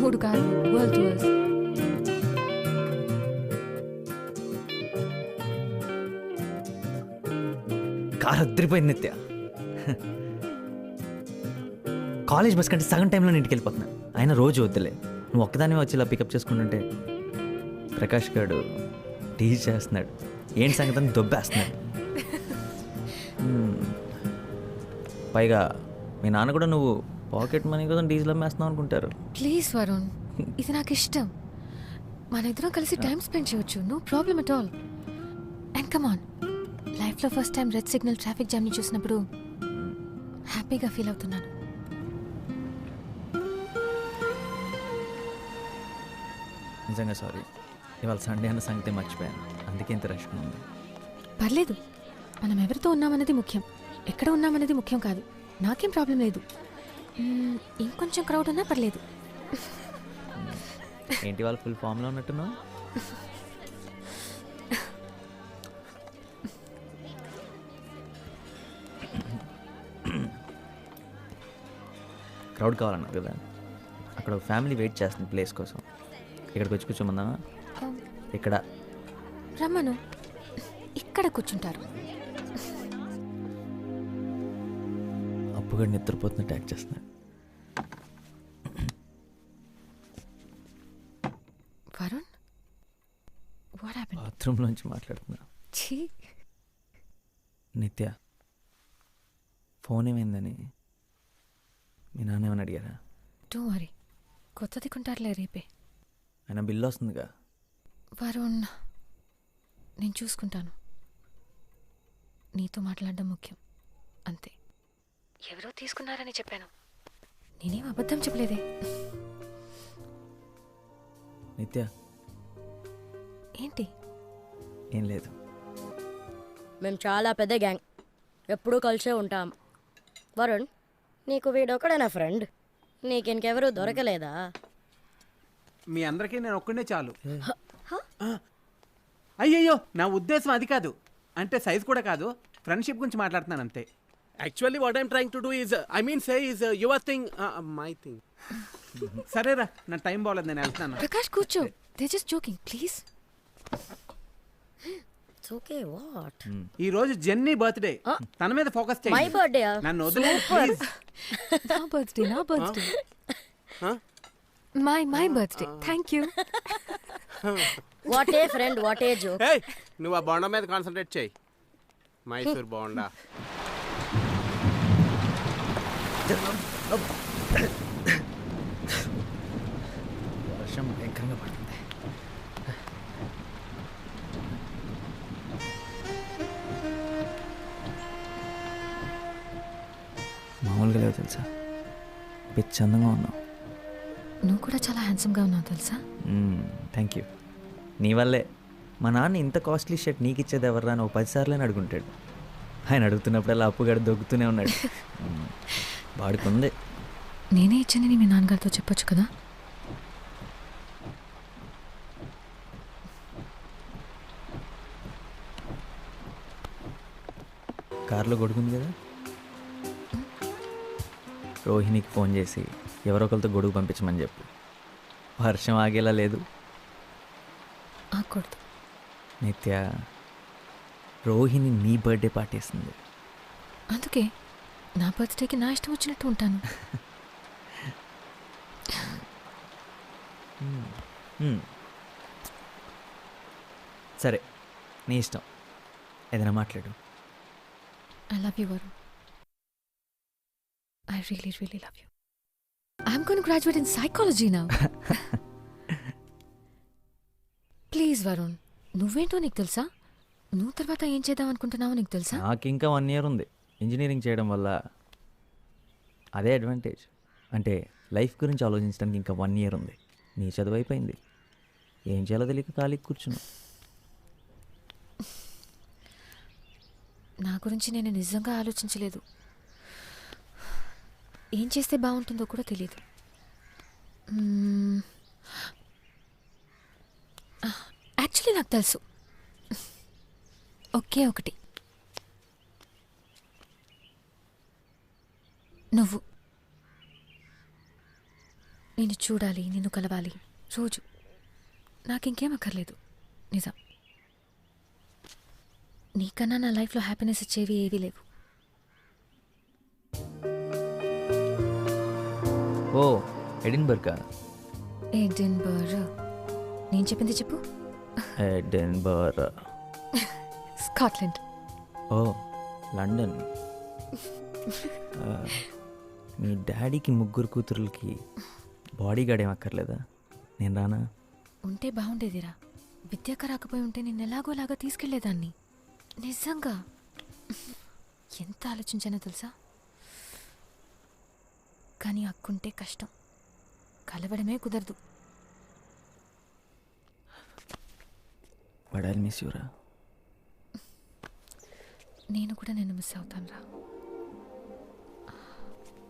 3 కార్లు, world tours. Car అద్దరిపోయింది నిత్య. కాలేజ్ బస్ కంటే సగం టైంలో ఇంటికి వెళ్ళిపోతున్నా. ఆయన రోజు వద్దులే, నువ్వు ఒక్కదాన్ని వచ్చి ఇలా పికప్ చేసుకుంటుంటే ప్రకాష్ గారు టీజ్ చేస్తున్నాడు. ఏంటి సంగతి దొబ్బేస్తున్నాడు. పైగా మీ నాన్న కూడా నువ్వు పాకెట్ మనీ కోసం డీజిల్ అమ్మేస్తున్నావు అనుకుంటారు. ప్లీజ్ వరుణ్, ఇది నాకు ఇష్టం. మన ఇద్దరం కలిసి టైం స్పెండ్ చేయొచ్చు. No problem at all. And come on, లైఫ్లో first time red signal traffic జామ్ని చూసినప్పుడు హ్యాపీగా ఫీల్ అవుతున్నాను. నిజంగా సారీ, ఇవాళ సండే అన్న సంగతి మర్చిపోయాను, అందుకే ఇంత రష్గా ఉంది. పర్లేదు, మనం ఎవరితో ఉన్నామన్నది ముఖ్యం, ఎక్కడ ఉన్నామన్నది ముఖ్యం కాదు. నాకేం ప్రాబ్లం లేదు. ఇంకొంచెం క్రౌడ్ ఉన్నా పర్లేదు. ఏంటి వాళ్ళు ఫుల్ ఫామ్లో ఉన్నట్టున్నావు? క్రౌడ్ కావాలన్నారు కదా, అక్కడ ఒక ఫ్యామిలీ వెయిట్ చేస్తుంది ప్లేస్ కోసం. ఇక్కడికి వచ్చి కూర్చోమందా? ఇక్కడ రమ్మను, ఇక్కడ కూర్చుంటారు. అప్పుగా నిద్రపోతున్న ట్యాక్ చేస్తున్నాడు. Varun, what happened? బాత్రూంలోంచి మాట్లాడుతున్నా. ఛీ, నిత్య, ఫోన్ ఏమైందని మీ నాన్న ఏమని అడిగారా? డోంట్ వరీ, కొత్తది కొంటారులే రేపే. ఆయన బిల్లు వస్తుందిగా. వరుణ్, నేను చూసుకుంటాను. నీతో మాట్లాడడం ముఖ్యం, అంతే. ఎవరో తీసుకున్నారని చెప్పాను, నేనేం అబద్ధం చెప్పలేదే. నిత్య, ఏంటి? ఏం లేదు. మేము చాలా పెద్ద గ్యాంగ్, ఎప్పుడూ కలిసే ఉంటాం. వరుణ్, నీకు వీడొక్కడేనా ఫ్రెండ్? నీకింకెవరూ దొరకలేదా? మీ అందరికీ నేను ఒక్కడే చాలు. అయ్యయ్యో, నా ఉద్దేశం అది కాదు. అంటే సైజ్ కూడా కాదు, ఫ్రెండ్షిప్ గురించి మాట్లాడుతున్నాను అంతే. Actually, what I'm trying to do is, your thing, my thing. సరేరా, నా టైం బాగలేదు, నేను వెళ్తున్నాను. ప్రకాష్ కూర్చో, they just joking please. It's okay. What? ఈ రోజు జెన్నీ బర్త్డే, తన మీద ఫోకస్ చేయండి. My birthday? నన్ను వదిలే ప్లీజ్. నా birthday my birthday. Thank you. What a friend, what a joke. Hey, నువ్వు ఆ బోండా మీద కాన్సన్ట్రేట్ చేయి. మైసూర్ బోండా. వర్షం భయంకరంగా పడుతుంది. మామూలుగా లేవు తెలుసా, పిచ్చి అందంగా ఉన్నావు. నువ్వు కూడా చాలా హ్యాండ్సమ్గా ఉన్నావు తెలుసా. Thank you. నీ వల్లే మా నాన్న ఇంత కాస్ట్లీ షర్ట్ నీకు ఇచ్చేది ఎవర్రా అని 10 సార్లు అడుగుంటాడు. ఆయన అడుగుతున్నప్పుడల్లా అప్పుగడ దొక్కుతూనే ఉన్నాడు. వాడుకుంది. నేనే ఇచ్చానని మీ నాన్నగారితో చెప్పొచ్చు కదా. కారులో గొడుగుంది కదా, రోహిణికి ఫోన్ చేసి ఎవరో ఒకరితో గొడుగు పంపించమని చెప్పు. వర్షం ఆగేలా లేదు. ఆకూడదు. నిత్య, రోహిణి నీ బర్త్డే పార్టీ ఇస్తుంది. అందుకే నా బర్త్డేకి నా ఇష్టం వచ్చినట్టు ఉంటాను. సరే, నీ ఇష్టం, ఏదైనా మాట్లాడు. I love you, Varun. I really, really love you. I'm going to graduate in psychology now. Please Varun, నువ్వేంటో నీకు తెలుసా? నువ్వు తర్వాత ఏం చేద్దాం అనుకుంటున్నావో నీకు తెలుసా? నాకు ఇంకా 1 year ఉంది ఇంజనీరింగ్ చేయడం వల్ల. అదే అడ్వాంటేజ్. అంటే లైఫ్ గురించి ఆలోచించడానికి ఇంకా 1 year ఉంది. నీ చదువు అయిపోయింది, ఏం చేయాలో తెలియక ఖాళీకి కూర్చున్నా. నా గురించి నేను నిజంగా ఆలోచించలేదు. ఏం చేస్తే బాగుంటుందో కూడా తెలియదు. యాక్చువల్లీ నాకు తెలుసు, ఒకే ఒకటి. నువ్వు నేను చూడాలి, నిన్ను కలవాలి రోజు. నాకింకేం అక్కర్లేదు, నిజం. నీకన్నా నా లైఫ్లో హ్యాపీనెస్ ఇచ్చేవి ఏవీ లేవు. ఓ ఎడిన్బర్గా. ఎడిన్బర్గ్. నేను చెప్పింది చెప్పు. ఎడిన్బర్గ్. స్కాట్లాండ్. ఓ లండన్. మీ డాడీకి 3 కూతురులకి బాడీ గార్డ్ ఏం అక్కర్లేదా? నేను రానా? ఉంటే బాగుండేదిరా. విద్యాక రాకపోయి ఉంటే నేను ఎలాగోలాగా తీసుకెళ్లేదాన్ని. నిజంగా ఎంత ఆలోచించానో తెలుసా? కానీ అక్కుంటే కష్టం, కలవడమే కుదరదు. బట్ ఐ మిస్ యూరా. నేను కూడా నిన్ను మిస్ అవుతాను రా.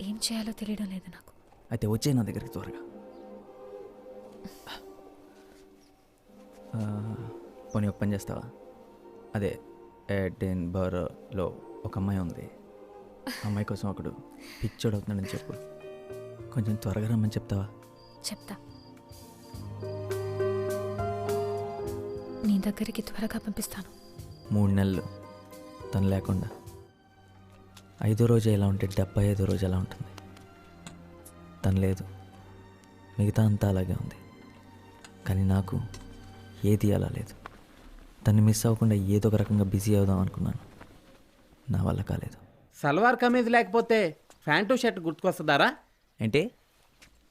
ఏం చేయాలో తెలియడం లేదు నాకు. అయితే వచ్చే నా దగ్గరికి త్వరగా. పోనీ ఒక పని చేస్తావా? అదే ఎడిన్బర్గ్లో ఒక అమ్మాయి ఉంది. అమ్మాయి కోసం ఒకడు పిచ్చోడు అవుతున్నాడని చెప్పు. కొంచెం త్వరగా రమ్మని చెప్తావా? చెప్తా. నీ దగ్గరికి త్వరగా పంపిస్తాను. 3 నెలలు తను లేకుండా. 5వ రోజు ఎలా ఉంటే 75వ రోజు ఎలా ఉంటుంది? తను లేదు, మిగతా అంతా అలాగే ఉంది. కానీ నాకు ఏది అలా లేదు. తన్ని మిస్ అవ్వకుండా ఏదో ఒక రకంగా బిజీ అవుదాం అనుకున్నాను. నా వల్ల కాలేదు. సల్వార్ కమీజ్ లేకపోతే ప్యాంటు షర్ట్ గుర్తుకొస్తుందారా? ఏంటి?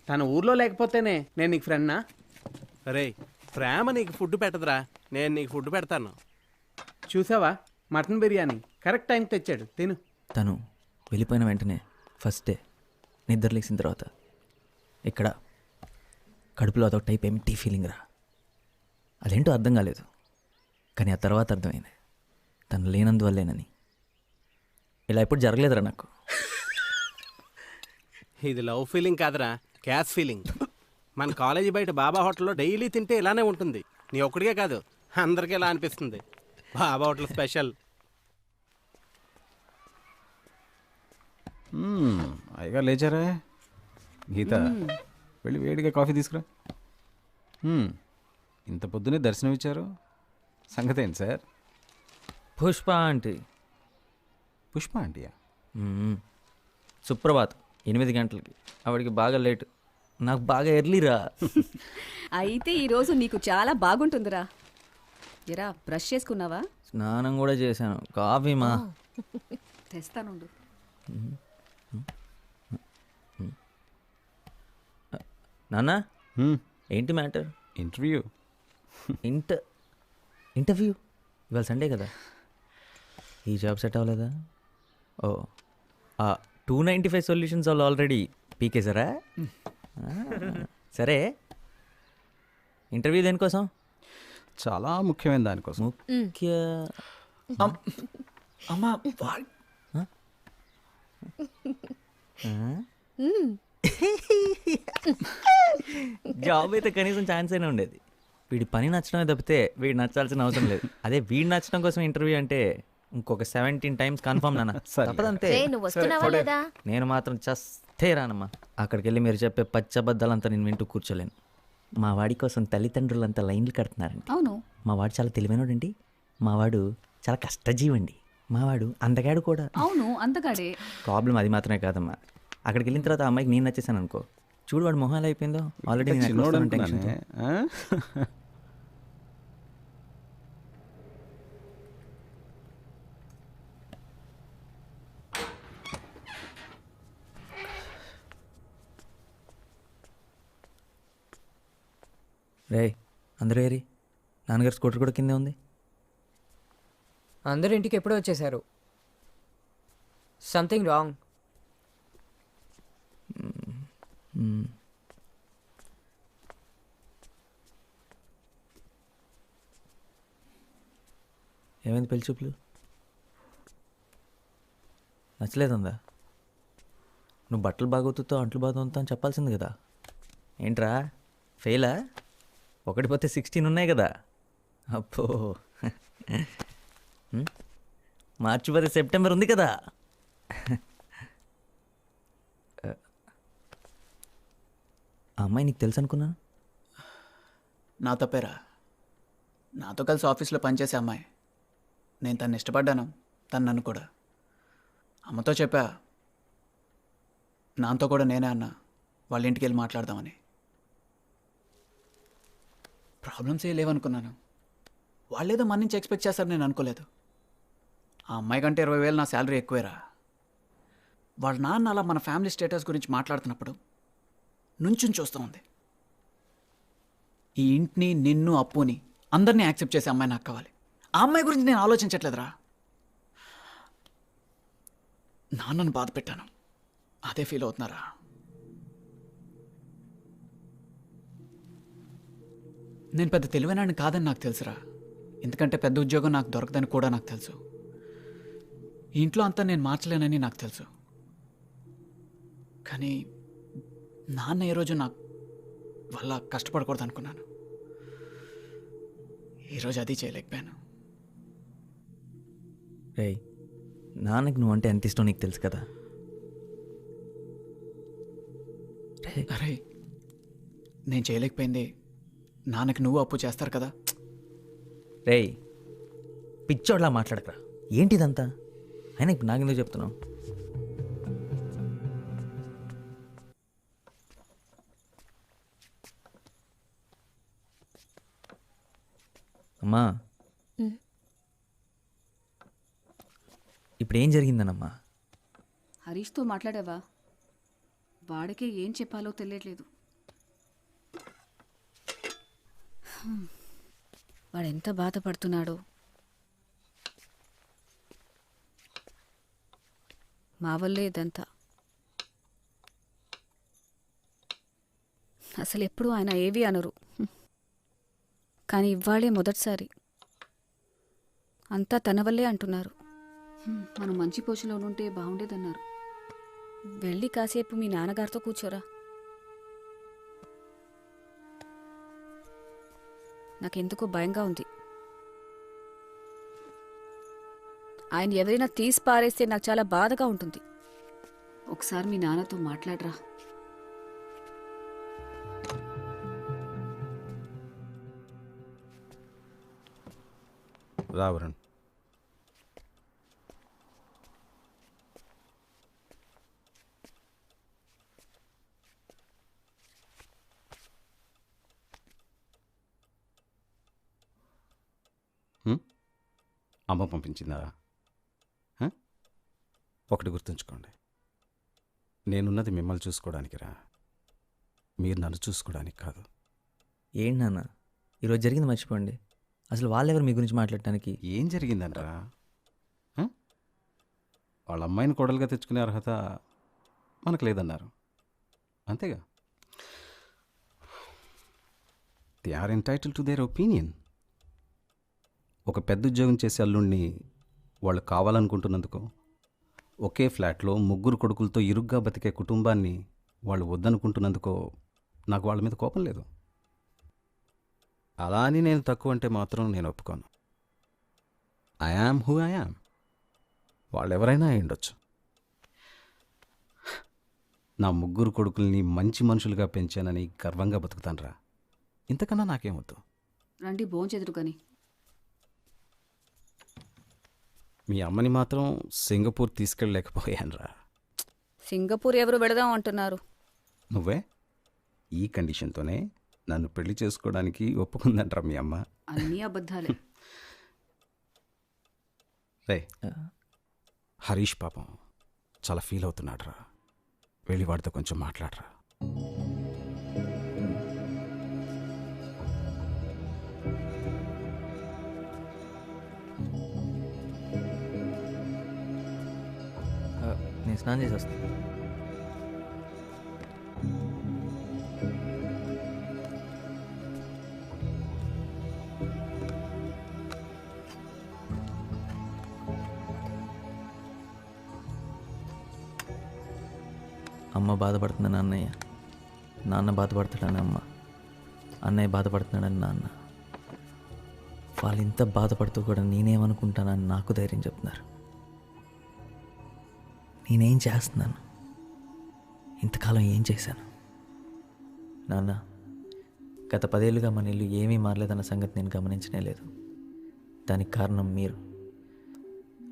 తన ఊర్లో లేకపోతేనే నేను నీకు ఫ్రెండ్నా? రే, ప్రేమ నీకు ఫుడ్ పెట్టదురా, నేను నీకు ఫుడ్ పెడతాను. చూసావా, మటన్ బిర్యానీ కరెక్ట్ టైంకి తెచ్చాడు, తిను. తను వెళ్ళిపోయిన వెంటనే ఫస్ట్ డే నిద్ర లేచిన తర్వాత ఇక్కడ కడుపులో అదొక టైప్ ఎంటీ ఫీలింగ్ రా. అదేంటో అర్థం కాలేదు, కానీ ఆ తర్వాత అర్థమైంది తను లేనందువల్లేనని. ఇలా ఎప్పుడు జరగలేదురా నాకు. ఇది లవ్ ఫీలింగ్ కాదురా, క్యాష్ ఫీలింగ్. మన కాలేజీ బయట బాబా హోటల్లో డైలీ తింటే ఇలానే ఉంటుంది. నీ ఒక్కడికే కాదు, అందరికీ ఇలా అనిపిస్తుంది. బాబా హోటల్ స్పెషల్. అయ్యగా లేచారా? గీత, వెళ్ళి వేడిగా కాఫీ తీసుకురా. ఇంత పొద్దునే దర్శనం ఇచ్చారు, సంగతి ఏంటి సార్? పుష్ప ఆంటీ. పుష్ప ఆంటీయా? సుప్రభాతం 8 గంటలకి. ఆవిడికి బాగా లేట్, నాకు బాగా ఎర్లీరా. అయితే ఈరోజు నీకు చాలా బాగుంటుందిరా. ఎరా, బ్రష్ చేసుకున్నావా? స్నానం కూడా చేశాను. కాఫీ మా తెస్తానుండు. నాన్న, ఏంటి మ్యాటర్? ఇంటర్వ్యూ. ఇంటర్వ్యూ ఇవాళ సండే కదా. ఈ జాబ్ సెట్ అవ్వలేదా? ఓ, 295 సొల్యూషన్స్ వాళ్ళు ఆల్రెడీ పీకేసారా? సరే, ఇంటర్వ్యూ దేనికోసం? చాలా ముఖ్యమైన దానికోసం. ముఖ్య అమ్మా, జాబ్ అయితే కనీసం ఛాన్స్ అయినా ఉండేది. వీడి పని నచ్చడమే తప్పితే వీడు నచ్చాల్సిన అవసరం లేదు. అదే వీడు నచ్చడం కోసం ఇంటర్వ్యూ అంటే ఇంకొక 17 టైమ్స్ కన్ఫర్మ్ నాన్న. తప్పదంతే. నువ్వు వస్తున్నావా లేదా? నేను మాత్రం చస్తే రానమ్మా. అక్కడికి వెళ్ళి మీరు చెప్పే పచ్చబద్దాలంతా నేను వింటూ కూర్చోలేను. మా వాడి కోసం తల్లిదండ్రులంతా లైన్లు కడుతున్నారండి. అవును, మా వాడు చాలా తెలివైనోడండి. మా వాడు చాలా కష్టజీవండి. మా వాడు అందగాడు కూడా. అవును, అంతగాడే. ప్రాబ్లం అది మాత్రమే కాదమ్మా. అక్కడికి వెళ్ళిన తర్వాత ఆ అమ్మాయికి నేను నచ్చేసాను అనుకో, చూడు వాడు మొహం ఎలా అయిపోయిందో. Already tension. రే, అందరూ ఏరి. నాన్నగారు స్కూటర్ కూడా కిందే ఉంది. అందరు ఇంటికి ఎప్పుడో వచ్చేసారు. Something wrong. ఏమైంది పెళ్లి చూపులు? నచ్చలేదందా? నువ్వు బట్టలు బాగోతుతో అంట్లు బాగోతా అని చెప్పాల్సింది కదా. ఏంట్రా ఫెయిలా? 1 పోతే 16 ఉన్నాయి కదా. అప్పో, మార్చి 10 సెప్టెంబర్ ఉంది కదా. ఆ అమ్మాయి నీకు తెలుసు అనుకున్నాను. నా తప్పేరా. నాతో కలిసి ఆఫీస్లో పనిచేసే అమ్మాయి. నేను తను ఇష్టపడ్డాను, తను నన్ను కూడా. అమ్మతో చెప్పా, నాతో కూడా నేనే అన్నా వాళ్ళ ఇంటికి వెళ్ళి మాట్లాడదామని. ప్రాబ్లమ్స్ ఏ లేవనుకున్నాను. వాళ్ళేదో మన నుంచి ఎక్స్పెక్ట్ చేస్తారు, నేను అనుకోలేదు. ఆ అమ్మాయి కంటే 20,000 నా శాలరీ ఎక్కువేరా. వాళ్ళ నాన్న అలా మన ఫ్యామిలీ స్టేటస్ గురించి మాట్లాడుతున్నప్పుడు నుంచుని చూస్తూ ఉంది. ఈ ఇంటిని, నిన్ను, అప్పుని అందరినీ యాక్సెప్ట్ చేసే అమ్మాయి నాకు కావాలి. ఆ అమ్మాయి గురించి నేను ఆలోచించట్లేదురా. నాన్నను బాధ పెట్టాను, అదే ఫీల్ అవుతున్నారా. నేను పెద్ద తెలివైనాడిని కాదని నాకు తెలుసురా. ఎందుకంటే పెద్ద ఉద్యోగం నాకు దొరకదని కూడా నాకు తెలుసు. ఈ ఇంట్లో అంతా నేను మార్చలేనని నాకు తెలుసు. కానీ నాన్న ఏ రోజు నాకు వల్ల కష్టపడకూడదు అనుకున్నాను. ఈరోజు అది చేయలేకపోయాను. రేయ్, నాన్నకి నువ్వు అంటే ఎంత ఇష్టం నీకు తెలుసు కదా. అరే, నేను చేయలేకపోయింది నాన్నకి నువ్వు అప్పు చేస్తారు కదా. రేయ్, పిచ్చోడ్లా మాట్లాడకరా. ఏంటిదంతా? అయినా ఇప్పుడు నాకెందుకు చెప్తున్నావు? అమ్మా, ఇప్పుడు ఏం జరిగిందనమ్మా? హరీష్తో మాట్లాడావా? వాడికే ఏం చెప్పాలో తెలియట్లేదు. వాడు ఎంత బాధపడుతున్నాడో. మా వల్లే ఇదంతా. అసలు ఎప్పుడు ఆయన ఏవి అనరు, కానీ ఇవాళే మొదటిసారి అంతా తన వల్లే అంటున్నారు. మనం మంచి పొజిషన్లో ఉంటే బాగుండేదన్నారు. వెళ్ళి కాసేపు మీ నాన్నగారితో కూర్చోరా. నాకెందుకో భయంగా ఉంది. ఆయన ఎవరైనా తీసి పారేస్తే నాకు చాలా బాధగా ఉంటుంది. ఒకసారి మీ నాన్నతో మాట్లాడరా. రావరణ్, అమ్మ పంపించిందా? ఒకటి గుర్తుంచుకోండి, నేనున్నది మిమ్మల్ని చూసుకోవడానికి రా, మీరు నన్ను చూసుకోవడానికి కాదు. ఏంటి నాన్న, ఈరోజు జరిగింది మర్చిపోండి. అసలు వాళ్ళెవరు మీ గురించి మాట్లాడటానికి? ఏం జరిగిందంటరా? వాళ్ళ అమ్మాయిని కోడలుగా తెచ్చుకునే అర్హత మనకు లేదన్నారు, అంతేగా. They are entitled to their opinion. ఒక పెద్ద ఉద్యోగం చేసే అల్లుడిని వాళ్ళు కావాలనుకుంటున్నందుకు, ఒకే ఫ్లాట్లో 3 కొడుకులతో ఇరుగ్గా బతికే కుటుంబాన్ని వాళ్ళు వద్దనుకుంటున్నందుకో నాకు వాళ్ళ మీద కోపం లేదు. అలా అని నేను తక్కువ అంటే మాత్రం నేను ఒప్పుకోను. I am who I am. వాళ్ళెవరైనా అయి ఉండొచ్చు. నా 3 కొడుకుల్ని మంచి మనుషులుగా పెంచానని గర్వంగా బతుకుతానురా. ఇంతకన్నా నాకేమొద్దు. రండి భోంచెదురు కానీ. మీ అమ్మని మాత్రం సింగపూర్ తీసుకెళ్ళలేకపోయానురా. సింగపూర్ ఎవరు వెళదాం అంటున్నారు? నువ్వే. ఈ కండిషన్తోనే నన్ను పెళ్లి చేసుకోవడానికి ఒప్పుకుందంటరా మీ అమ్మ. అన్నీ అబద్ధాలే. రే, హరీష్ పాపం చాలా ఫీల్ అవుతున్నాడురా. వెళ్ళి వాడితో కొంచెం మాట్లాడరా. నేను స్నానం చేసి వస్తాను. అమ్మ బాధపడుతుందని అన్నయ్య, నాన్న బాధపడతాడని అమ్మ, అన్నయ్య బాధపడుతున్నాడని నాన్న. వాళ్ళు ఇంత బాధపడుతూ కూడా నేనేమనుకుంటానని నాకు ధైర్యం చెప్తున్నారు. నేనేం చేస్తున్నాను? ఇంతకాలం ఏం చేశాను? నాన్న, గత 10 ఏళ్ళుగా మన ఇల్లు ఏమీ మారలేదన్న సంగతి నేను గమనించనే లేదు. దానికి కారణం మీరు.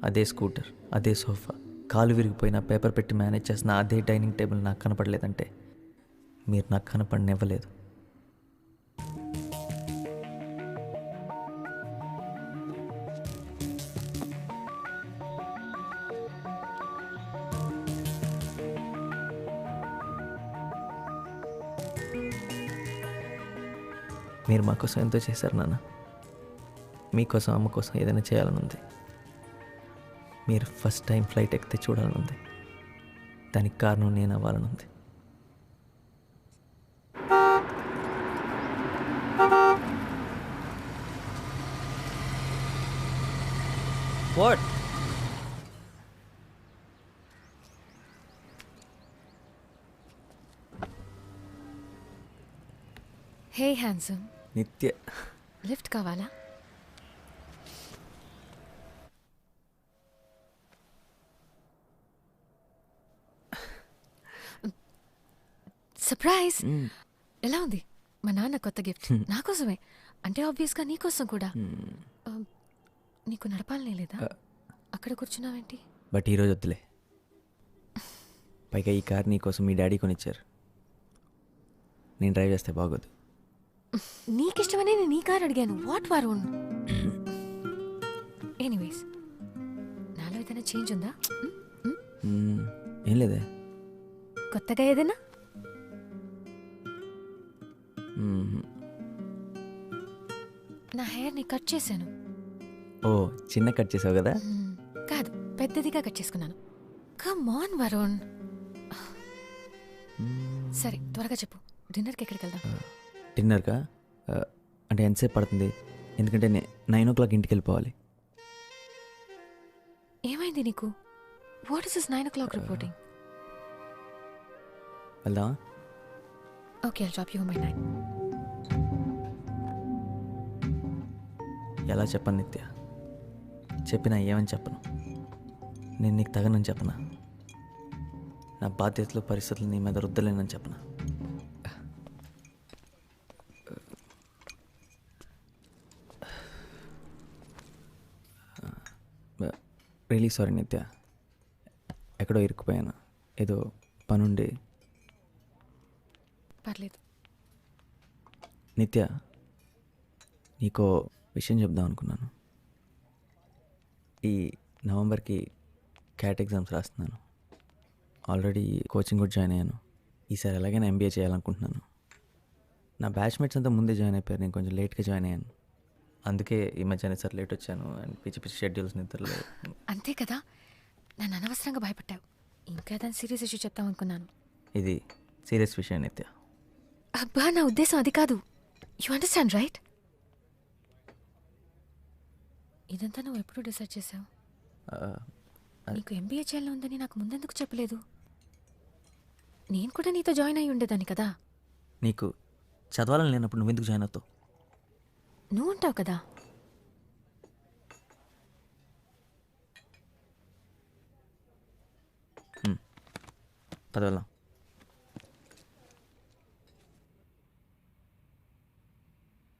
అదే స్కూటర్, అదే సోఫా, కాలు విరిగిపోయిన పేపర్ పెట్టి మేనేజ్ చేసిన అదే డైనింగ్ టేబుల్ నాకు కనపడలేదంటే మీరు నాకు కనపడనివ్వలేదు. మీరు మా కోసం ఎంతో చేశారు నాన్న. మీకోసం, అమ్మ కోసం ఏదైనా చేయాలని ఉంది. మీరు ఫస్ట్ టైం ఫ్లైట్ ఎక్కితే చూడాలని ఉంది. దానికి కారణం నేను అవ్వాలని ఉంది. వాట్? హే హ్యాండ్సమ్, నిత్య, లిఫ్ట్ కావాలా? సర్ప్రైజ్! ఎలా ఉంది? మా నాన్న కొత్త గిఫ్ట్ నా కోసమే. అంటే ఆబ్వియస్గా నీ కోసం కూడా. నీకు నడపాలనే లేదా? అక్కడ కూర్చున్నావేంటి? బట్ ఈరోజు వద్దులే. పైగా ఈ కార్ నీ కోసం మీ డాడీ కొనిచ్చారు. నేను డ్రైవ్ చేస్తే బాగోదు. నీకిష్టమనే నేను నీ కార్ అడిగాను. వాట్ వరుణ్? ఎనీవేస్, నాలో ఏదైనా చేంజ్ ఉందా? ఏం లేదే. కొత్తగా ఏదైనా? నా హెయిర్ని కట్ చేశాను. ఓ, చిన్న కట్ చేసావు కదా? కాదు, పెద్దదిగా కట్ చేసుకున్నాను. Come on Varun. సరే, త్వరగా చెప్పు. డిన్నర్కి ఎక్కడికి వెళ్దాం? డిన్నర్గా? అంటే ఎంతసేపు పడుతుంది? ఎందుకంటే 9 o'clock ఇంటికి వెళ్ళిపోవాలి. ఏమైంది నీకు? What is this 9 o'clock reporting? వెళ్దామా? Okay, I'll drop you by 9. ఎలా చెప్పను నిత్య? చెప్పినా ఏమని చెప్పను? నేను నీకు తగనని చెప్పనా? నా బాధ్యతలు, పరిస్థితులు నీ మీద రుద్దలేనని చెప్పనా? రియలీ సారీ నిత్య. ఎక్కడో ఇరుక్కుపోయాను. ఏదో పనుండి. పర్లేదు. నిత్య, నీకో విషయం చెప్దాం అనుకున్నాను. ఈ నవంబర్కి క్యాట్ ఎగ్జామ్స్ రాస్తున్నాను. ఆల్రెడీ కోచింగ్ కూడా జాయిన్ అయ్యాను. ఈసారి ఎలాగైనా MBA చేయాలనుకుంటున్నాను. నా బ్యాచ్మేట్స్ అంతా ముందే జాయిన్ అయిపోయారు. నేను కొంచెం లేట్గా జాయిన్ అయ్యాను. అందుకే ఈ మధ్యనే సార్ లేట్ వచ్చాను. అండ్ పిచ్చి పిచ్చి షెడ్యూల్స్ నిద్రలో. అంతే కదా, నన్ను అనవసరంగా భయపడ్డావు. ఇంకా దాని సీరియస్ ఇష్యూ చెప్తాం అనుకున్నాను. ఇది సీరియస్ విషయం నిత్య. అబ్బా, నా ఉద్దేశం అది కాదు. You understand right? ఇదంతా నువ్వు ఎప్పుడు డిసైడ్ చేసావు? నీకు MBA చేయాలని ఉందని నాకు ముందెందుకు చెప్పలేదు? నేను కూడా నీతో జాయిన్ అయి ఉండేదాన్ని కదా. నీకు చదవాలని లేనప్పుడు నువ్వెందుకు జాయిన్ అవుతావు? నువ్వు ఉంటావు కదా. పద వెళ్దాం.